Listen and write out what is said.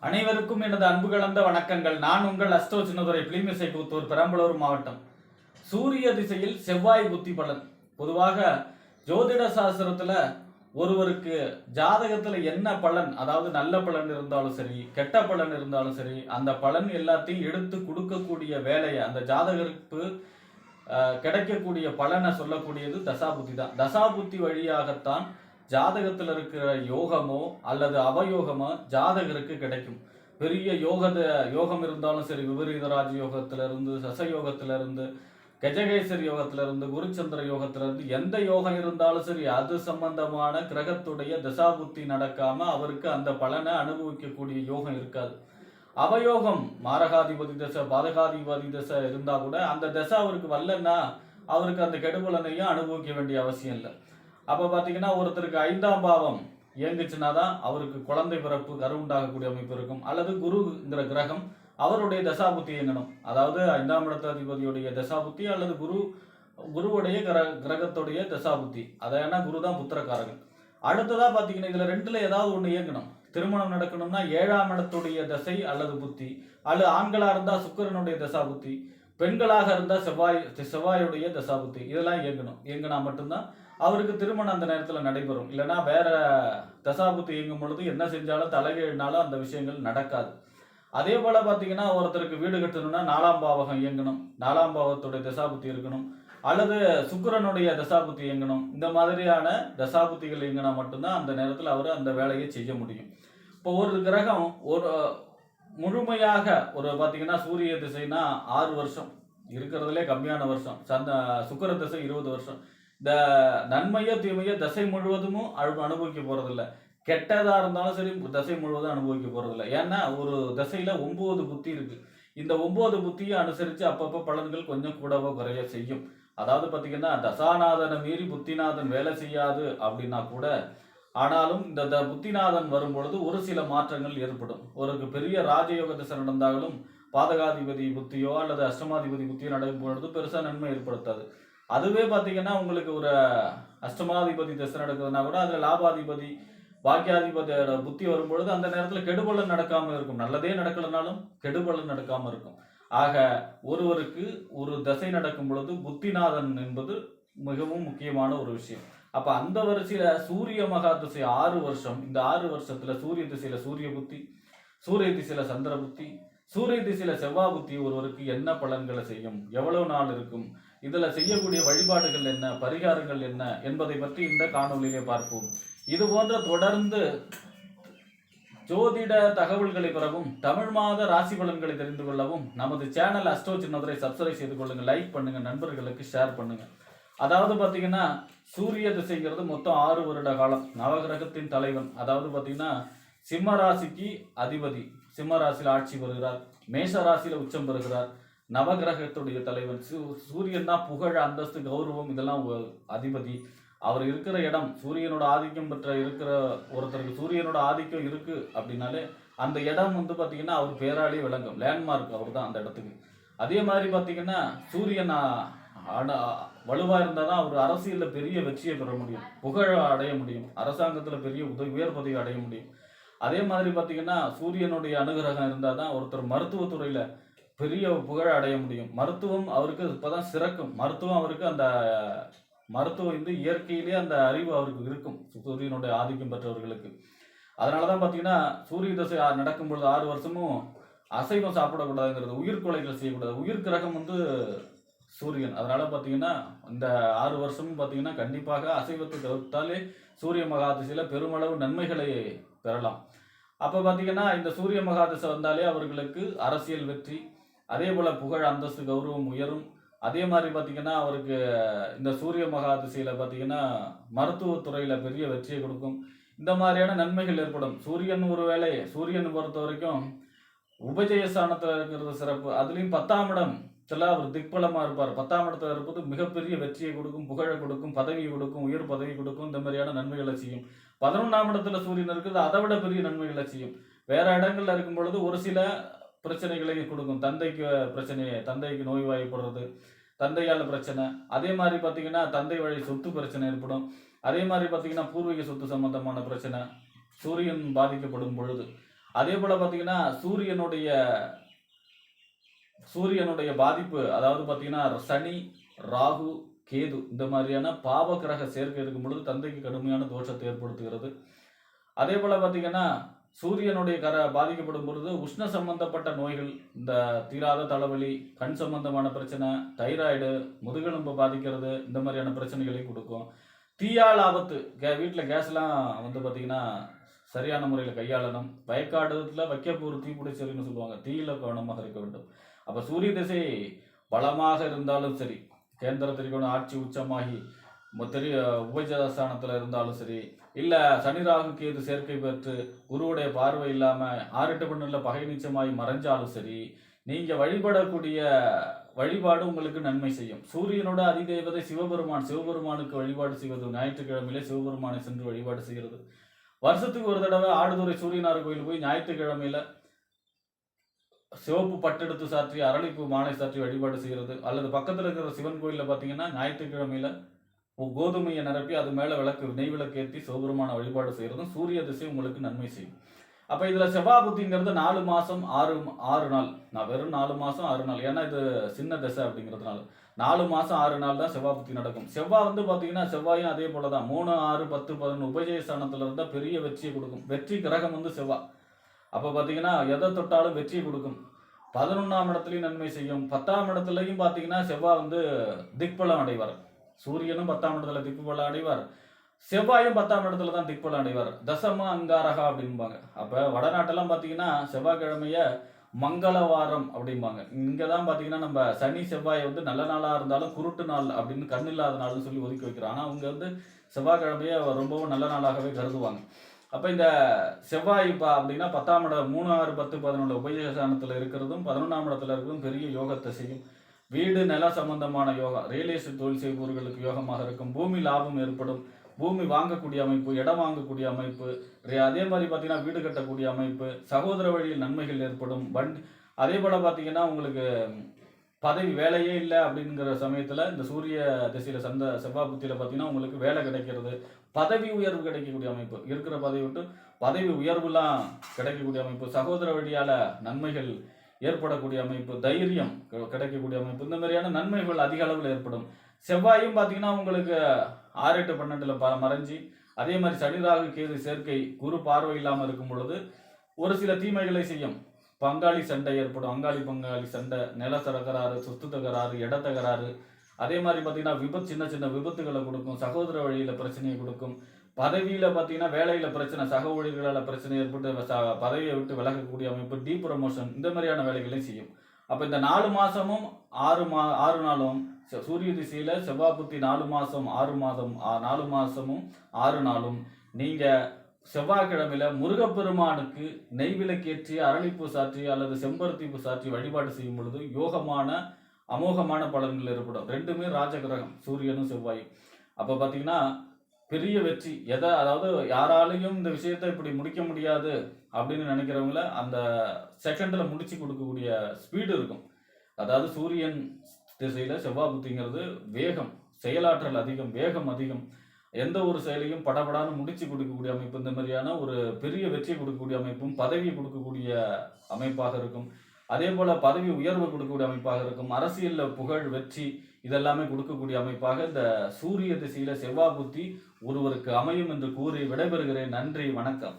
அனைவருக்கும் எனது அன்பு கலந்த வணக்கங்கள். நான் உங்கள் அஸ்ட்ரோ சின்னதுரை, பிளிமிசை புத்தூர், பெரம்பலூர் மாவட்டம். சூரிய திசையில் செவ்வாய் புத்தி பலன். பொதுவாக ஜோதிட சாஸ்திரத்துல ஒருவருக்கு ஜாதகத்துல என்ன பலன், அதாவது நல்ல பலன் இருந்தாலும் சரி, கெட்ட பலன் இருந்தாலும் சரி, அந்த பலன் எல்லாத்தையும் எடுத்து கொடுக்கக்கூடிய வேலையை, அந்த ஜாதகருக்கு கிடைக்கக்கூடிய பலனை சொல்லக்கூடியது தசாபுத்தி தான். தசாபுத்தி வழியாகத்தான் ஜாதகத்தில் இருக்கிற யோகமோ அல்லது அவயோகமோ ஜாதகருக்கு கிடைக்கும். பெரிய யோகம் இருந்தாலும் சரி, விபரீத ராஜ யோகத்திலிருந்து, சசயோகத்திலிருந்து, கஜகேசர் யோகத்திலிருந்து, குருச்சந்திர யோகத்திலிருந்து எந்த யோகம் இருந்தாலும் சரி, அது சம்பந்தமான கிரகத்துடைய தசாபுத்தி நடக்காம அவருக்கு அந்த பலனை அனுபவிக்கக்கூடிய யோகம் இருக்காது. அவயோகம் மாரகாதிபதி தசை, பாதகாதிபதி தசை இருந்தா கூட அந்த தசை அவருக்கு வரலன்னா அவருக்கு அந்த கெடுபலனையும் அனுபவிக்க வேண்டிய அவசியம் இல்லை. அப்ப பாத்தீங்கன்னா ஒருத்தருக்கு 5ஆம் பாவம் இயங்குச்சுன்னா தான் அவருக்கு குழந்தை பிறப்பு, கரு உண்டாகக்கூடிய அமைப்பு இருக்கும். அல்லது குருங்கிற கிரகம் அவருடைய தசாபுத்தி இயங்கணும். அதாவது 5ஆம் இடத்தாதிபதியுடைய தசாபுத்தி அல்லது குருவுடைய கிரகத்துடைய தசாபுத்தி. ஏன்னா குரு தான் புத்திரக்காரகன். அடுத்ததா பாத்தீங்கன்னா இதுல ரெண்டுல ஏதாவது ஒண்ணு இயங்கணும். திருமணம் நடக்கணும்னா 7ஆம் இடத்துடைய தசை அல்லது புத்தி, அல்லது ஆண்களா இருந்தா சுக்கிரனுடைய தசாபுத்தி, பெண்களாக இருந்தா செவ்வாயுடைய தசாபுத்தி, இதெல்லாம் இயங்கினா மட்டும்தான் அவருக்கு திருமணம் அந்த நேரத்தில் நடைபெறும். இல்லைன்னா வேற தசாபுத்தி இயங்கும் பொழுது என்ன செஞ்சாலும் தலைகீழ்னாலும் அந்த விஷயங்கள் நடக்காது. அதே போல பார்த்தீங்கன்னா ஒருத்தருக்கு வீடு கட்டணும்னா 4ஆம் பாவகம் இயங்கணும், 4ஆம் பாவத்துடைய தசாபுத்தி இருக்கணும், அல்லது சுக்கிரனுடைய தசாபுத்தி இயங்கணும். இந்த மாதிரியான தசாபுத்திகள் இயங்கினா மட்டும்தான் அந்த நேரத்தில் அவர் அந்த வேலையை செய்ய முடியும். இப்போ ஒரு கிரகம் ஒரு முழுமையாக ஒரு பார்த்தீங்கன்னா சூரிய திசைனா 6 வருஷம் இருக்கிறதுலே கம்மியான வருஷம், சுக்கிர திசை 20 வருஷம். இந்த நன்மையோ தீமையோ தசை முழுவதும் அனுபவிக்க போறதில்ல. கெட்டதா இருந்தாலும் சரி தசை முழுவதும் அனுபவிக்க போறதில்ல. ஏன்னா ஒரு தசையில 9 புத்தி இருக்கு. இந்த 9 புத்தியை அனுசரித்து அப்பப்போ பலன்கள் கொஞ்சம் கூடவோ குறைய செய்யும். அதாவது பார்த்தீங்கன்னா தசாநாதனை மீறி புத்திநாதன் வேலை செய்யாது அப்படின்னா கூட, ஆனாலும் இந்த புத்திநாதன் வரும்பொழுது ஒரு சில மாற்றங்கள் ஏற்படும். ஒரு பெரிய ராஜயோக திசை நடந்தாலும் பாதகாதிபதி புத்தியோ அல்லது அஷ்டமாதிபதி புத்தியோ நடக்கும் பொழுது பெருசா நன்மை ஏற்படுத்தாது. அதுவே பார்த்தீங்கன்னா உங்களுக்கு ஒரு அஷ்டமாதிபதி திசை நடக்குதுன்னா கூட அதுல லாபாதிபதி பாக்கியாதிபதியோட புத்தி வரும்பொழுது அந்த நேரத்தில் கெடுபலன் நடக்காம இருக்கும். நல்லதே நடக்கலனாலும் கெடுபலன் நடக்காம இருக்கும். ஆக ஒருவருக்கு ஒரு தசை நடக்கும் பொழுது புத்திநாதன் என்பது மிகவும் முக்கியமான ஒரு விஷயம். அப்ப அந்த வரிசையில சூரிய மகா திசை 6 வருஷம். இந்த 6 வருஷத்துல சூரிய திசையில சூரிய புத்தி, சூரிய திசையில சந்திர புத்தி, சூரிய திசையில செவ்வாய் புத்தி ஒருவருக்கு என்ன பலன்களை செய்யும், எவ்வளவு நாள் இருக்கும், இதுல செய்யக்கூடிய வழிபாடுகள் என்ன, பரிகாரங்கள் என்ன என்பதை பற்றி இந்த காணொலியிலே பார்ப்போம். இது போன்ற தொடர்ந்து ஜோதிட தகவல்களை பெறவும், தமிழ் மாத ராசி பலன்களை தெரிந்து கொள்ளவும் நமது சேனல் அஸ்ட்ரோ சின்னதுரை சப்ஸ்கிரைப் செய்து கொள்ளுங்க, லைக் பண்ணுங்க, நண்பர்களுக்கு ஷேர் பண்ணுங்க. அதாவது பாத்தீங்கன்னா சூரிய திசைங்கிறது மொத்தம் 6 வருட காலம். நவகிரகத்தின் தலைவன். அதாவது பாத்தீங்கன்னா சிம்ம ராசிக்கு அதிபதி, சிம்ம ராசியில் ஆட்சி பெறுகிறார், மேஷ ராசியில உச்சம் பெறுகிறார். நவகிரகத்துடைய தலைவன் சூரியன் தான். புகழ், அந்தஸ்து, கௌரவம் இதெல்லாம் அதிபதி. அவர் இருக்கிற இடம், சூரியனோட ஆதிக்கம் பெற்ற இருக்கிற ஒருத்தருக்கு சூரியனோட ஆதிக்கம் இருக்கு அப்படின்னாலே அந்த இடம் பாத்தீங்கன்னா அவர் பேராளி விளங்கும், லேண்ட்மார்க் அவர் தான் அந்த இடத்துக்கு. அதே மாதிரி பாத்தீங்கன்னா சூரியன் வலுவா இருந்தாதான் அவர் அரசியல்ல பெரிய வெற்றியை பெற முடியும், புகழ அடைய முடியும், அரசாங்கத்துல பெரிய உயர் பதவி அடைய முடியும். அதே மாதிரி பாத்தீங்கன்னா சூரியனுடைய அனுகிரகம் இருந்தாதான் ஒருத்தர் மருத்துவத்துறையில பெரிய புகழ அடைய முடியும். மருத்துவம் அவருக்கு இப்பதான் சிறக்கும். மருத்துவம் அவருக்கு அந்த மருத்துவம் இயற்கையிலேயே அந்த அறிவு அவருக்கு இருக்கும், சூரியனுடைய ஆதிக்கம் பெற்றவர்களுக்கு. அதனாலதான் பாத்தீங்கன்னா சூரிய தசை நடக்கும் பொழுது 6 வருஷமும் அசைவம் சாப்பிடக்கூடாதுங்கிறது, உயிர் கொலைகள் செய்யக்கூடாது. உயிர் கிரகம் சூரியன். அதனால பாத்தீங்கன்னா இந்த 6 வருஷமும் பாத்தீங்கன்னா கண்டிப்பாக அசைவத்தை தவிர்த்தாலே சூரிய மகாதிசையில பெருமளவு நன்மைகளை பெறலாம். அப்ப பாத்தீங்கன்னா இந்த சூரிய மகாதிசை வந்தாலே அவர்களுக்கு அரசியல் வெற்றி, அதே போல புகழ், அந்தஸ்து, கௌரவம் உயரும். அதே மாதிரி பாத்தீங்கன்னா அவருக்கு இந்த சூரிய மகாதிசையில பாத்தீங்கன்னா மருத்துவத்துறையில பெரிய வெற்றியை கொடுக்கும். இந்த மாதிரியான நன்மைகள் ஏற்படும். சூரியன் பொறுத்த வரைக்கும் உபஜயஸ்தானத்துல இருக்கிறது சிறப்பு. அதுலயும் 10ஆம் இடம் அவர் திக்பலமா இருப்பார். 10ஆம் இடத்துல இருப்பது மிகப்பெரிய வெற்றியை கொடுக்கும், புகழை கொடுக்கும், பதவியை கொடுக்கும், உயர் பதவி கொடுக்கும். இந்த மாதிரியான நன்மைகளை செய்யும். 11ஆம் இடத்துல சூரியன் இருக்கிறது அதை விட பெரிய நன்மைகளை செய்யும். வேற இடங்கள்ல இருக்கும் பொழுது ஒரு சில பிரச்சனைகளை கொடுக்கும். தந்தைக்கு பிரச்சனை, தந்தைக்கு நோய்வாய்ப்படுறது, தந்தையால பிரச்சனை. அதே மாதிரி பாத்தீங்கன்னா தந்தை வழி சொத்து பிரச்சனை ஏற்படும். அதே மாதிரி பாத்தீங்கன்னா பூர்வீக சொத்து சம்பந்தமான பிரச்சனை சூரியன் பாதிக்கப்படும் பொழுது அதே போல பாத்தீங்கன்னா சூரியனுடைய பாதிப்பு, அதாவது பாத்தீங்கன்னா சனி, ராகு, கேது இந்த மாதிரியான பாவ கிரக சேர்க்கை இருக்கும் பொழுது தந்தைக்கு கடுமையான தோஷத்தை ஏற்படுத்துகிறது. அதே போல பாத்தீங்கன்னா சூரியனுடைய பாதிக்கப்படும் பொழுது உஷ்ண சம்பந்தப்பட்ட நோய்கள், இந்த தீராத தலைவலி, கண் சம்பந்தமான பிரச்சனை, தைராய்டு, முதுகெலும்பு பாதிக்கிறது, இந்த மாதிரியான பிரச்சனைகளை கொடுக்கும். தீயால் ஆபத்து, வீட்டில் கேஸ்லாம் வந்து பார்த்தீங்கன்னா சரியான முறையில் கையாளணும். வயக்காடுல வைக்கப்போர் தீப்பிடிச்சரின்னு சொல்லுவாங்க, தீயில கவனமாக இருக்க வேண்டும். அப்போ சூரிய திசை பலமாக இருந்தாலும் சரி, கேந்திர திரிகோண ஆட்சி உச்சமாகி தெரிய உபஜஸ்தானத்தில் இருந்தாலும் சரி, இல்லை சனி ராகு கேது சேர்க்கை பெற்று குருவுடைய பார்வை இல்லாமல் 6-8 பகை நிச்சயமாகி மறைஞ்சாலும் சரி, நீங்கள் வழிபடக்கூடிய வழிபாடு உங்களுக்கு நன்மை செய்யும். சூரியனோட அதிதேவதை சிவபெருமானுக்கு வழிபாடு செய்வது, ஞாயிற்றுக்கிழமையிலே சிவபெருமானை சென்று வழிபாடு செய்கிறது. வருஷத்துக்கு ஒரு தடவை ஆடுதுறை சூரியனார் கோயில் போய் ஞாயிற்றுக்கிழமையில சிவப்பு பட்டெடுத்து சாற்றி அரளிப்பூ மாலை சாற்றி வழிபாடு செய்கிறது. அல்லது பக்கத்தில் இருக்கிற சிவன் கோயிலில் பார்த்தீங்கன்னா ஞாயிற்றுக்கிழமையில கோதுமையை நிரப்பி அது மேலே நெய் விளக்கு ஏற்றி சிவபெருமான வழிபாடு செய்கிறதும் சூரிய திசை உங்களுக்கு நன்மை செய்யும். அப்போ இதில் செவ்வாய் புத்திங்கிறது 4 மாதம் 6 நாள். நான் வெறும் 4 மாதம் 6 நாள், ஏன்னா இது சின்ன திசை அப்படிங்கிறதுனால 4 மாதம் 6 நாள் தான் செவ்வாய் புத்தி நடக்கும். செவ்வாய் வந்து பார்த்தீங்கன்னா செவ்வாயும் அதே போல தான் 3, 6, 10, 11 உபஜயஸ்தானத்தில் இருந்தால் பெரிய வெற்றியை கொடுக்கும். வெற்றி கிரகம் வந்து செவ்வாய். அப்போ பார்த்தீங்கன்னா எதை தொட்டாலும் வெற்றியை கொடுக்கும். 11ஆம் இடத்துலையும் நன்மை செய்யும். 10ஆம் இடத்துலையும் பார்த்தீங்கன்னா செவ்வாய் வந்து திக்பலம் அடைவார். சூரியனும் 10ஆம் இடத்துல திக்பலம் அடைவார், செவ்வாயும் 10ஆம் இடத்துல தான் திக்பலம் அடைவார். தசம அங்காரகா அப்படிம்பாங்க. அப்போ வடநாட்டெல்லாம் பார்த்தீங்கன்னா செவ்வாய்க்கிழமைய மங்களவாரம் அப்படிம்பாங்க. இங்கே தான் பார்த்தீங்கன்னா நம்ம சனி செவ்வாயை வந்து நல்ல நாளாக இருந்தாலும் குருட்டு நாள் அப்படின்னு கண் இல்லாத நாள்னு சொல்லி ஒதுக்கி வைக்கிறோம். ஆனால் அவங்க வந்து செவ்வாய்க்கிழமையை ரொம்பவும் நல்ல நாளாகவே கருதுவாங்க. அப்போ இந்த செவ்வாய் அப்படின்னா 10ஆம் இடம் 3, 6, 10, 11 உபயஸ்தானத்தில் இருக்கிறதும் 11ஆம் இடத்துல இருக்கிறதும் பெரிய யோகத்தை செய்யும். வீடு நில சம்பந்தமான யோகம், ரியல் எஸ்டேட் தொழில் செய்பவர்களுக்கு யோகமாக இருக்கும். பூமி லாபம் ஏற்படும். பூமி வாங்கக்கூடிய அமைப்பு, இடம் வாங்கக்கூடிய அமைப்பு, அதே மாதிரி பார்த்தீங்கன்னா வீடு கட்டக்கூடிய அமைப்பு, சகோதர வழியில் நன்மைகள் ஏற்படும். அதே போல் பார்த்தீங்கன்னா உங்களுக்கு பதவி வேலையே இல்லை அப்படிங்கிற சமயத்தில் இந்த சூரிய திசையில் செவ்வாய் புத்தியில் பார்த்தீங்கன்னா உங்களுக்கு வேலை கிடைக்கிறது, பதவி உயர்வு கிடைக்கக்கூடிய அமைப்பு, இருக்கிற பதவி விட்டு பதவி உயர்வுலாம் கிடைக்கக்கூடிய அமைப்பு, சகோதர வழியால் நன்மைகள் ஏற்படக்கூடிய அமைப்பு, தைரியம் கிடைக்கக்கூடிய அமைப்பு, இந்த மாதிரியான நன்மைகள் அதிக அளவில் ஏற்படும். செவ்வாயும் பார்த்தீங்கன்னா உங்களுக்கு 6-8-12 மறைஞ்சி, அதே மாதிரி சனி ராகு கேது சேர்க்கை குரு பார்வை இல்லாமல் இருக்கும் பொழுது ஒரு சில தீமைகளை செய்யும். பங்காளி சண்டை ஏற்படும், பங்காளி சண்டை, நில தகராறு, சொத்து தகராறு, இட தகராறு, அதே மாதிரி பார்த்தீங்கன்னா சின்ன சின்ன விபத்துகளை கொடுக்கும், சகோதர வழியில் பிரச்சனையை கொடுக்கும். பதவியில் பார்த்தீங்கன்னா வேலையில் பிரச்சனை, சக ஊழியர்களால் பிரச்சனை ஏற்பட்டு பதவியை விட்டு விலகக்கூடிய அமைப்பு, டீ ப்ரமோஷன், இந்த மாதிரியான வேலைகளையும் செய்யும். அப்போ இந்த 4 மாதமும் 6 நாளும் சூரிய திசையில் செவ்வாய் புத்தி 4 மாதம் 6 மாதம் 4 மாதமும் 6 நாளும் நீங்கள் செவ்வாய்க்கிழமையில முருகப்பெருமானுக்கு நெய் விளக்கேற்றி அரளிப்பூ சாற்றி அல்லது செம்பருத்திப்பூ சாற்றி வழிபாடு செய்யும் பொழுது யோகமான அமோகமான பலன்கள் ஏற்படும். ரெண்டுமே ராஜகிரகம், சூரியனும் செவ்வாயும். அப்போ பார்த்தீங்கன்னா பெரிய வெற்றி. அதாவது யாராலையும் இந்த விஷயத்தை இப்படி முடிக்க முடியாது அப்படின்னு நினைக்கிறவங்கள அந்த செகண்டில் முடிச்சு கொடுக்கக்கூடிய ஸ்பீடு இருக்கும். அதாவது சூரியன் திசையில் செவ்வாய் புத்திங்கிறது வேகம், செயலாற்றல் அதிகம், வேகம் அதிகம், எந்த ஒரு செயலையும் படபடான்னு முடிச்சு கொடுக்கக்கூடிய அமைப்பு, இந்த மாதிரியான ஒரு பெரிய வெற்றியை கொடுக்கக்கூடிய அமைப்பும் பதவியை கொடுக்கக்கூடிய அமைப்பாக இருக்கும். அதே போல் பதவி உயர்வு கொடுக்கக்கூடிய அமைப்பாக இருக்கும். அரசியலில் புகழ், வெற்றி இதெல்லாமே கொடுக்கக்கூடிய அமைப்பாக இந்த சூரிய திசையில் செவ்வாய் புத்தி ஒருவருக்கு அமையும் என்று கூறி விடைபெறுகிறேன். நன்றி, வணக்கம்.